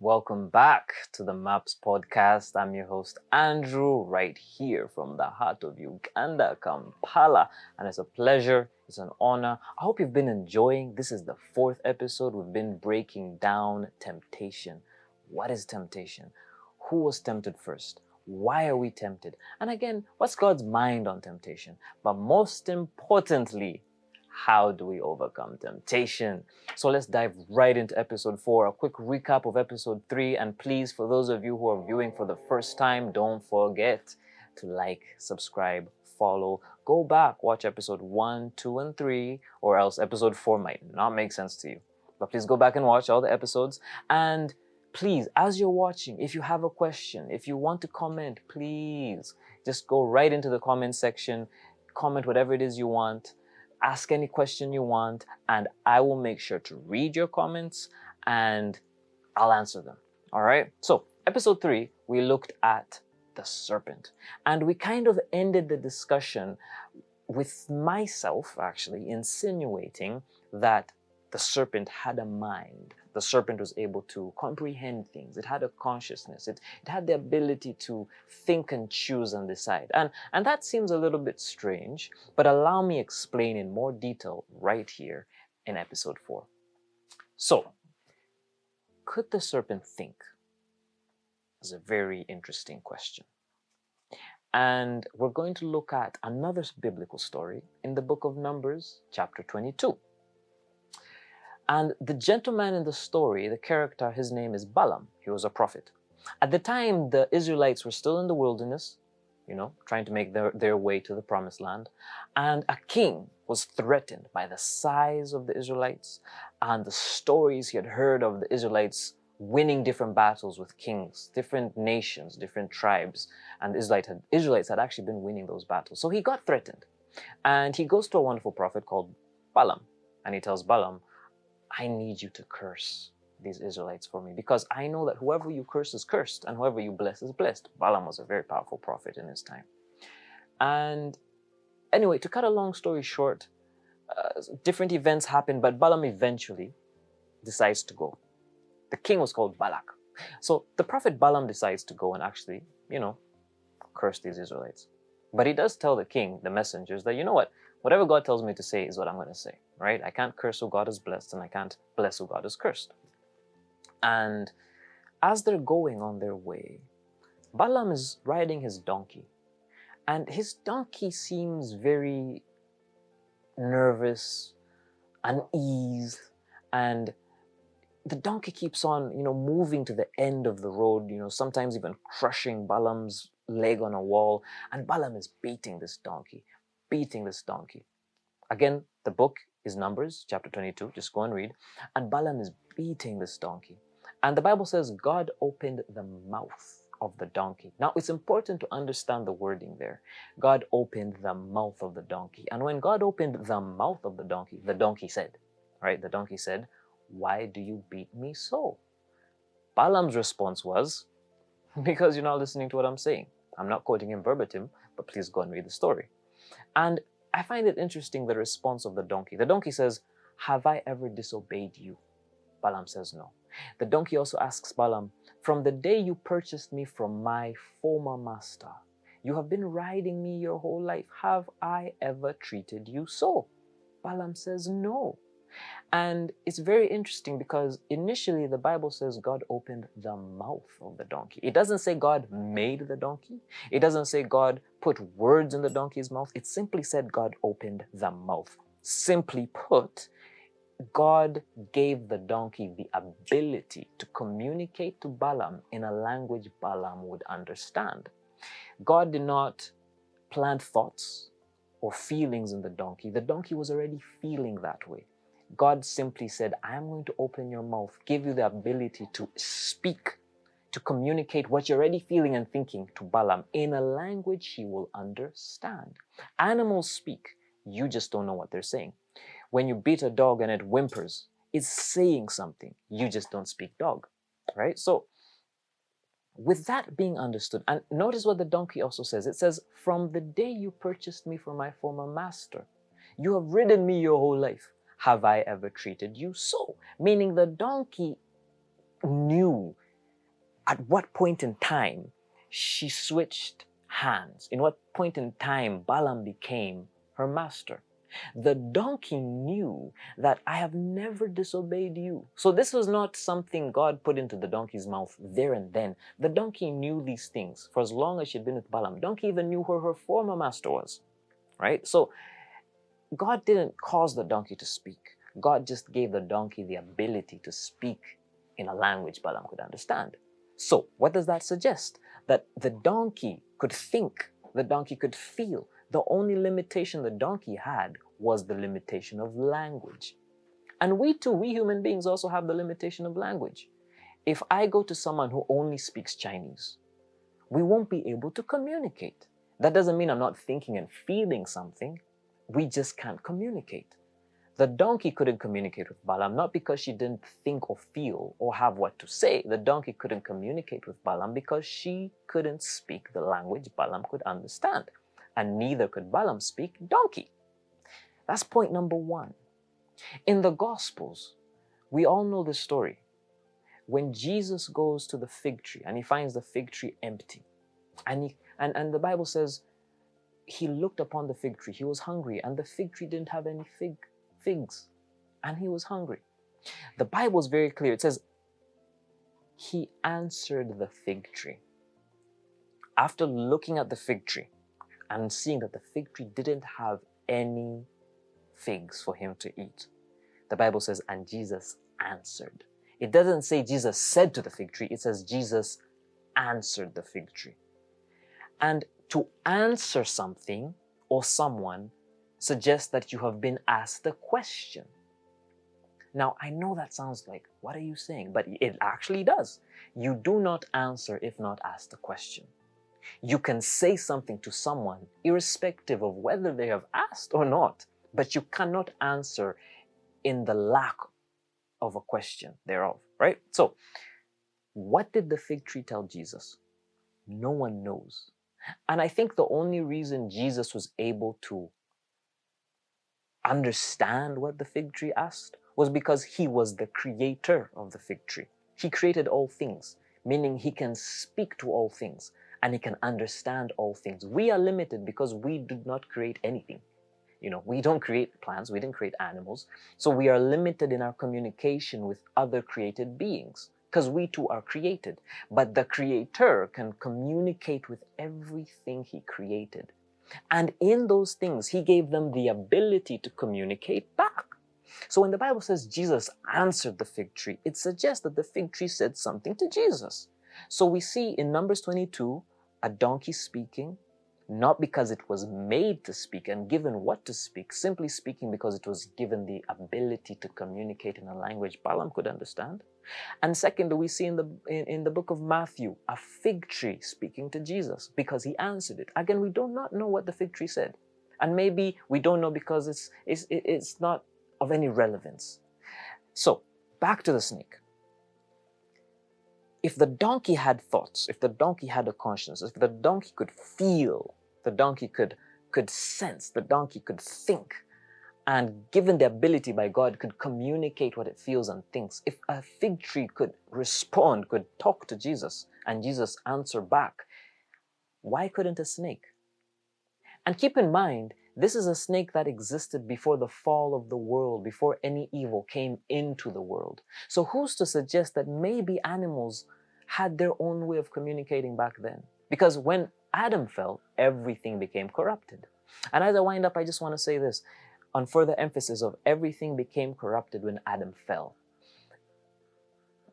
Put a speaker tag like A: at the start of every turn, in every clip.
A: Welcome back to the MAPS podcast. I'm your host, Andrew, right here from the heart of Uganda, Kampala. And it's a pleasure, it's an honor. I hope you've been enjoying. This is the fourth episode. We've been breaking down temptation. What is temptation? Who was tempted first? Why are we tempted? And again, what's God's mind on temptation? But most importantly, how do we overcome temptation? So let's dive right into episode 4, a quick recap of episode 3. And please, for those of you who are viewing for the first time, don't forget to like, subscribe, follow. Go back, watch episode 1, 2, and 3, or else episode 4 might not make sense to you. But please go back and watch all the episodes. And please, as you're watching, if you have a question, if you want to comment, please just go right into the comment section, comment whatever it is you want. Ask any question you want, and I will make sure to read your comments and I'll answer them. All right? So, episode 3, we looked at the serpent. And we kind of ended the discussion with myself actually insinuating that the serpent had a mind. The serpent was able to comprehend things. It had a consciousness. It had the ability to think and choose and decide. And that seems a little bit strange, but allow me explain in more detail right here in episode 4. So, could the serpent think? Is a very interesting question. And we're going to look at another biblical story in the book of Numbers, chapter 22. And the gentleman in the story, the character, his name is Balaam. He was a prophet. At the time, the Israelites were still in the wilderness, trying to make their way to the promised land. And a king was threatened by the size of the Israelites and the stories he had heard of the Israelites winning different battles with kings, different nations, different tribes. And the Israelites had actually been winning those battles. So he got threatened. And he goes to a wonderful prophet called Balaam. And he tells Balaam, I need you to curse these Israelites for me, because I know that whoever you curse is cursed and whoever you bless is blessed. Balaam was a very powerful prophet in his time. And anyway, to cut a long story short, different events happen, but Balaam eventually decides to go. The king was called Balak. So the prophet Balaam decides to go and actually, curse these Israelites. But he does tell the king, the messengers, that you know what? Whatever God tells me to say is what I'm going to say, right? I can't curse who God has blessed, and I can't bless who God has cursed. And as they're going on their way, Balaam is riding his donkey. And his donkey seems very nervous, uneased, and the donkey keeps on, moving to the end of the road, sometimes even crushing Balaam's leg on a wall. And Balaam is beating this donkey. Again, the book is Numbers, chapter 22. Just go and read. And Balaam is beating this donkey. And the Bible says God opened the mouth of the donkey. Now, it's important to understand the wording there. God opened the mouth of the donkey. And when God opened the mouth of the donkey said, right? The donkey said, why do you beat me so? Balaam's response was, because you're not listening to what I'm saying. I'm not quoting him verbatim, but please go and read the story. And I find it interesting, the response of the donkey. The donkey says, have I ever disobeyed you? Balaam says no. The donkey also asks Balaam, from the day you purchased me from my former master, you have been riding me your whole life. Have I ever treated you so? Balaam says no. And it's very interesting because initially the Bible says God opened the mouth of the donkey. It doesn't say God made the donkey. It doesn't say God put words in the donkey's mouth. It simply said God opened the mouth. Simply put, God gave the donkey the ability to communicate to Balaam in a language Balaam would understand. God did not plant thoughts or feelings in the donkey. The donkey was already feeling that way. God simply said, I am going to open your mouth, give you the ability to speak, to communicate what you're already feeling and thinking to Balaam in a language he will understand. Animals speak. You just don't know what they're saying. When you beat a dog and it whimpers, it's saying something. You just don't speak dog, right? So with that being understood, and notice what the donkey also says. It says, from the day you purchased me from my former master, you have ridden me your whole life. Have I ever treated you so? Meaning the donkey knew At what point in time she switched hands? In what point in time Balaam became her master? The donkey knew that I have never disobeyed you. So this was not something God put into the donkey's mouth there and then. The donkey knew these things for as long as she'd been with Balaam. Donkey even knew who her former master was, right? So God didn't cause the donkey to speak. God just gave the donkey the ability to speak in a language Balaam could understand. So what does that suggest? That the donkey could think, the donkey could feel. The only limitation the donkey had was the limitation of language. And we too, we human beings also have the limitation of language. If I go to someone who only speaks Chinese, we won't be able to communicate. That doesn't mean I'm not thinking and feeling something. We just can't communicate. The donkey couldn't communicate with Balaam, not because she didn't think or feel or have what to say. The donkey couldn't communicate with Balaam because she couldn't speak the language Balaam could understand. And neither could Balaam speak donkey. That's point number one. In the Gospels, we all know the story. When Jesus goes to the fig tree and he finds the fig tree empty, and the Bible says he looked upon the fig tree. He was hungry, and the fig tree didn't have any figs, and he was hungry. The Bible is very clear. It says he answered the fig tree. After looking at the fig tree and seeing that the fig tree didn't have any figs for him to eat, the Bible says, and Jesus answered. It doesn't say Jesus said to the fig tree. It says Jesus answered the fig tree. And to answer something or someone suggests that you have been asked a question. Now, I know that sounds like, what are you saying? But it actually does. You do not answer if not asked a question. You can say something to someone irrespective of whether they have asked or not, but you cannot answer in the lack of a question thereof, right? So, what did the fig tree tell Jesus? No one knows. And I think the only reason Jesus was able to understand what the fig tree asked was because he was the creator of the fig tree. He created all things, meaning he can speak to all things and he can understand all things. We are limited because we did not create anything. We don't create plants, we didn't create animals. So we are limited in our communication with other created beings because we too are created. But the creator can communicate with everything he created. And in those things, he gave them the ability to communicate back. So when the Bible says Jesus answered the fig tree, it suggests that the fig tree said something to Jesus. So we see in Numbers 22, a donkey speaking, not because it was made to speak and given what to speak, simply speaking because it was given the ability to communicate in a language Balaam could understand. And second, we see in the book of Matthew, a fig tree speaking to Jesus because he answered it. Again, we do not know what the fig tree said. And maybe we don't know because it's not of any relevance. So, back to the snake. If the donkey had thoughts, if the donkey had a conscience, if the donkey could feel, the donkey could sense, the donkey could think, and given the ability by God, could communicate what it feels and thinks. If a fig tree could respond, could talk to Jesus, and Jesus answer back, why couldn't a snake? And keep in mind, this is a snake that existed before the fall of the world, before any evil came into the world. So who's to suggest that maybe animals had their own way of communicating back then? Because when Adam fell, everything became corrupted. And as I wind up, I just want to say this, on further emphasis of everything became corrupted when Adam fell.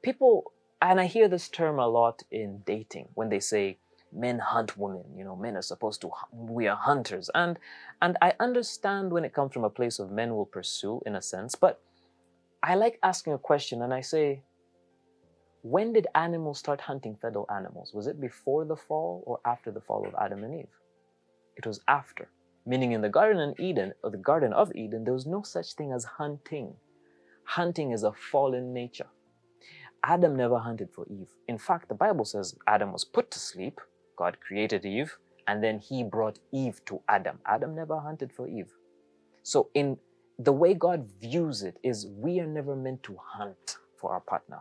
A: People, and I hear this term a lot in dating, when they say, men hunt women, men are supposed to, we are hunters. And I understand when it comes from a place of men will pursue, in a sense, but I like asking a question and I say, when did animals start hunting fellow animals? Was it before the fall or after the fall of Adam and Eve? It was after. Meaning in the Garden of Eden, there was no such thing as hunting. Hunting is a fallen nature. Adam never hunted for Eve. In fact, the Bible says Adam was put to sleep. God created Eve, and then he brought Eve to Adam. Adam never hunted for Eve. So in the way God views it is we are never meant to hunt for our partner.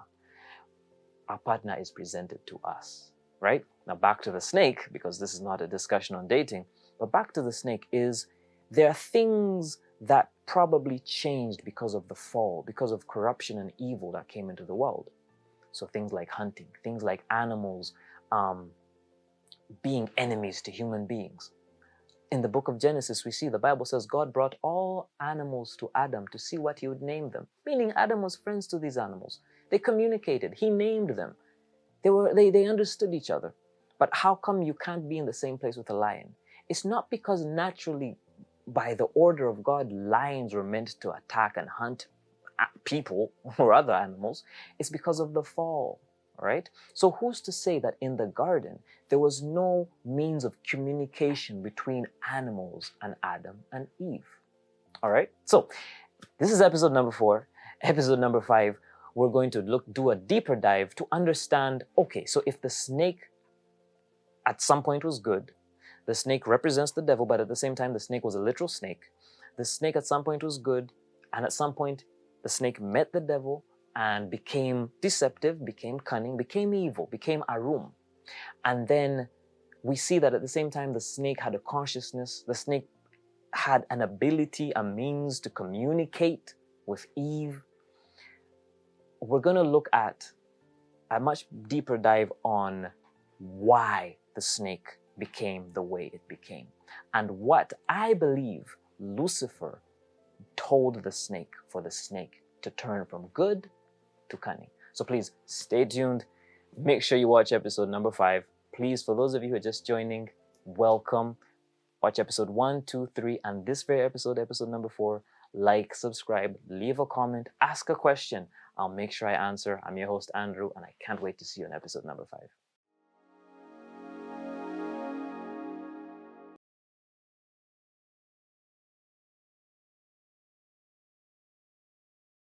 A: our partner is presented to us, right? Now back to the snake, because this is not a discussion on dating, but back to the snake is there are things that probably changed because of the fall, because of corruption and evil that came into the world. So things like hunting, things like animals being enemies to human beings. In the book of Genesis, we see the Bible says God brought all animals to Adam to see what he would name them, meaning Adam was friends to these animals. They communicated. He named them. They understood each other. But how come you can't be in the same place with a lion? It's not because naturally, by the order of God, lions were meant to attack and hunt people or other animals. It's because of the fall, right? So who's to say that in the garden, there was no means of communication between animals and Adam and Eve? All right. So this is episode number 4. Episode number 5, we're going to do a deeper dive to understand, okay, so if the snake at some point was good, the snake represents the devil, but at the same time, the snake was a literal snake. The snake at some point was good, and at some point, the snake met the devil and became deceptive, became cunning, became evil, became Arum. And then we see that at the same time, the snake had a consciousness. The snake had an ability, a means to communicate with Eve. We're going to look at a much deeper dive on why the snake became the way it became and what I believe Lucifer told the snake for the snake to turn from good to cunning. So please stay tuned. Make sure you watch episode number 5. Please, for those of you who are just joining, welcome. Watch episode 1, 2, 3, and this very episode, episode number 4. Like, subscribe, leave a comment, ask a question. I'll make sure I answer. I'm your host, Andrew, and I can't wait to see you on episode number 5.